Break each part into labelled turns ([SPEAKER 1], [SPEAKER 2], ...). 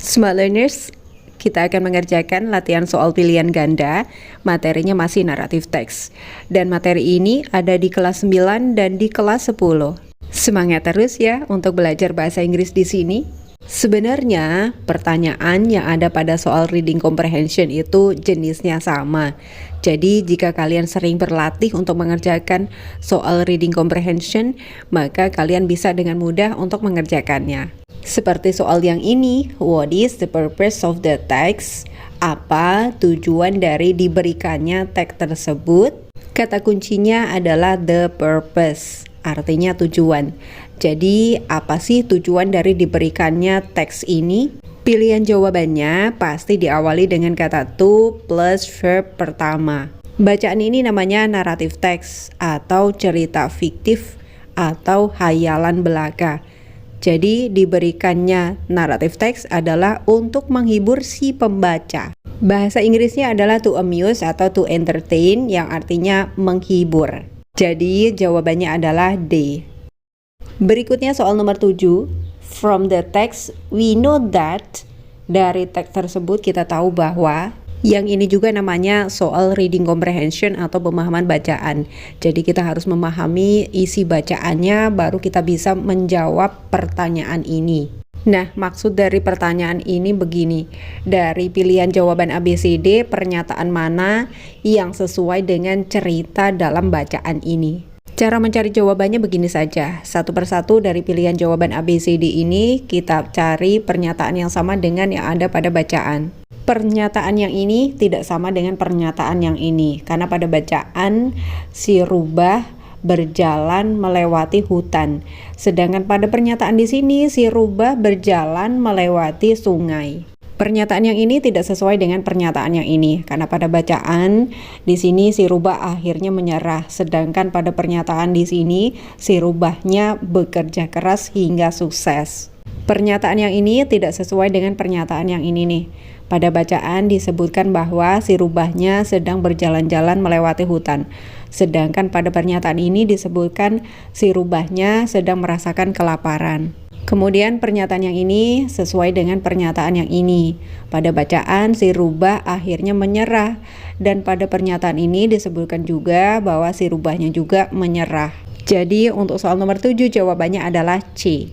[SPEAKER 1] Smart learners, kita akan mengerjakan latihan soal pilihan ganda. Materinya masih naratif teks. Dan materi ini ada di kelas 9 dan di kelas 10. Semangat terus ya untuk belajar bahasa Inggris di sini. Sebenarnya pertanyaan yang ada pada soal reading comprehension itu jenisnya sama. Jadi jika kalian sering berlatih untuk mengerjakan soal reading comprehension, maka kalian bisa dengan mudah untuk mengerjakannya. Seperti soal yang ini, what is the purpose of the text? Apa tujuan dari diberikannya teks tersebut? Kata kuncinya adalah the purpose, artinya tujuan. Jadi, apa sih tujuan dari diberikannya teks ini? Pilihan jawabannya pasti diawali dengan kata to plus verb pertama. Bacaan ini namanya naratif teks atau cerita fiktif atau hayalan belaka. Jadi, diberikannya naratif teks adalah untuk menghibur si pembaca. Bahasa Inggrisnya adalah to amuse atau to entertain yang artinya menghibur. Jadi, jawabannya adalah D. Berikutnya soal nomor 7. From the text, we know that. Dari teks tersebut kita tahu bahwa. Yang ini juga namanya soal reading comprehension atau pemahaman bacaan. Jadi kita harus memahami isi bacaannya baru kita bisa menjawab pertanyaan ini. Nah, maksud dari pertanyaan ini begini. Dari pilihan jawaban ABCD, pernyataan mana yang sesuai dengan cerita dalam bacaan ini? Cara mencari jawabannya begini saja. Satu persatu dari pilihan jawaban ABCD ini kita cari pernyataan yang sama dengan yang ada pada bacaan. Pernyataan yang ini tidak sama dengan pernyataan yang ini. Karena pada bacaan si rubah berjalan melewati hutan. Sedangkan pada pernyataan di sini si rubah berjalan melewati sungai. Pernyataan yang ini tidak sesuai dengan pernyataan yang ini karena pada bacaan di sini si rubah akhirnya menyerah, sedangkan pada pernyataan di sini si rubahnya bekerja keras hingga sukses. Pernyataan yang ini tidak sesuai dengan pernyataan yang ini nih. Pada bacaan disebutkan bahwa si rubahnya sedang berjalan-jalan melewati hutan. Sedangkan pada pernyataan ini disebutkan si rubahnya sedang merasakan kelaparan. Kemudian pernyataan yang ini sesuai dengan pernyataan yang ini. Pada bacaan si rubah akhirnya menyerah. Dan pada pernyataan ini disebutkan juga bahwa si rubahnya juga menyerah. Jadi untuk soal nomor 7 jawabannya adalah C.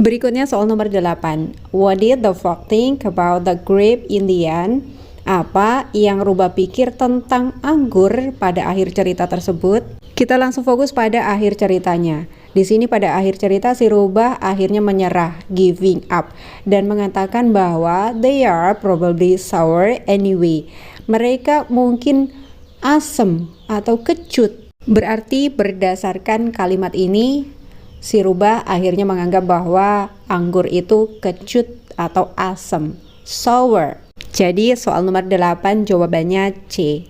[SPEAKER 1] Berikutnya soal nomor 8. What did the frog think about the grape in the end? Apa yang rubah pikir tentang anggur pada akhir cerita tersebut? Kita langsung fokus pada akhir ceritanya. Di sini pada akhir cerita si rubah akhirnya menyerah, giving up, dan mengatakan bahwa they are probably sour anyway. Mereka mungkin asam atau kecut. Berarti berdasarkan kalimat ini, si rubah akhirnya menganggap bahwa anggur itu kecut atau asam, sour. Jadi soal nomor 8 jawabannya C.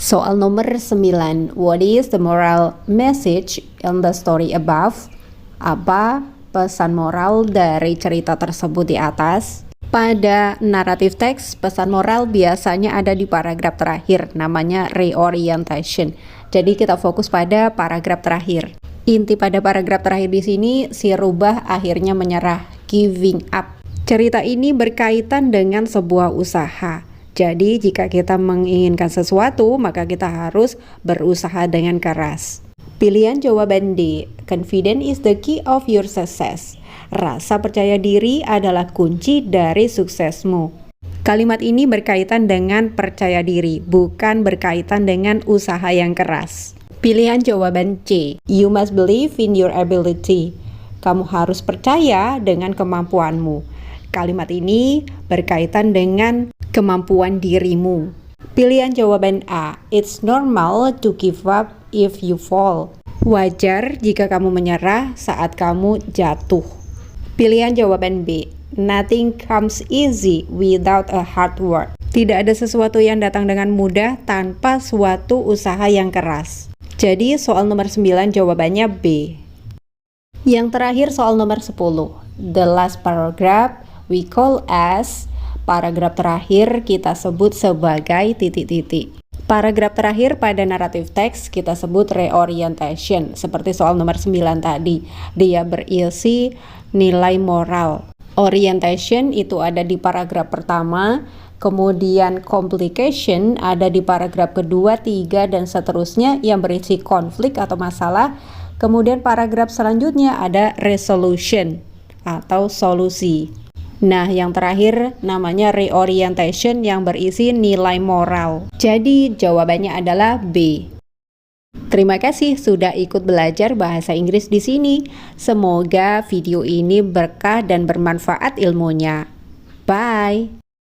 [SPEAKER 1] Soal nomor 9. What is the moral message in the story above? Apa pesan moral dari cerita tersebut di atas? Pada naratif teks, pesan moral biasanya ada di paragraf terakhir, namanya reorientation. Jadi kita fokus pada paragraf terakhir. Inti pada paragraf terakhir di sini, si rubah akhirnya menyerah, giving up. Cerita ini berkaitan dengan sebuah usaha. Jadi jika kita menginginkan sesuatu, maka kita harus berusaha dengan keras. Pilihan jawaban D. Confidence is the key of your success. Rasa percaya diri adalah kunci dari suksesmu. Kalimat ini berkaitan dengan percaya diri, bukan berkaitan dengan usaha yang keras. Pilihan jawaban C. You must believe in your ability. Kamu harus percaya dengan kemampuanmu. Kalimat ini berkaitan dengan kemampuan dirimu. Pilihan jawaban A. It's normal to give up if you fall. Wajar jika kamu menyerah saat kamu jatuh. Pilihan jawaban B. Nothing comes easy without a hard work. Tidak ada sesuatu yang datang dengan mudah tanpa suatu usaha yang keras. Jadi soal nomor 9 jawabannya B. Yang terakhir soal nomor 10. The last paragraph we call as. Paragraf terakhir kita sebut sebagai titik-titik. Paragraf terakhir pada naratif teks kita sebut reorientation. Seperti soal nomor 9 tadi. Dia berisi nilai moral. Orientation itu ada di paragraf pertama, kemudian complication ada di paragraf kedua, 3, dan seterusnya yang berisi konflik atau masalah. Kemudian paragraf selanjutnya ada resolution atau solusi. Nah, yang terakhir namanya reorientation yang berisi nilai moral. Jadi jawabannya adalah B. Terima kasih sudah ikut belajar bahasa Inggris di sini. Semoga video ini berkah dan bermanfaat ilmunya. Bye.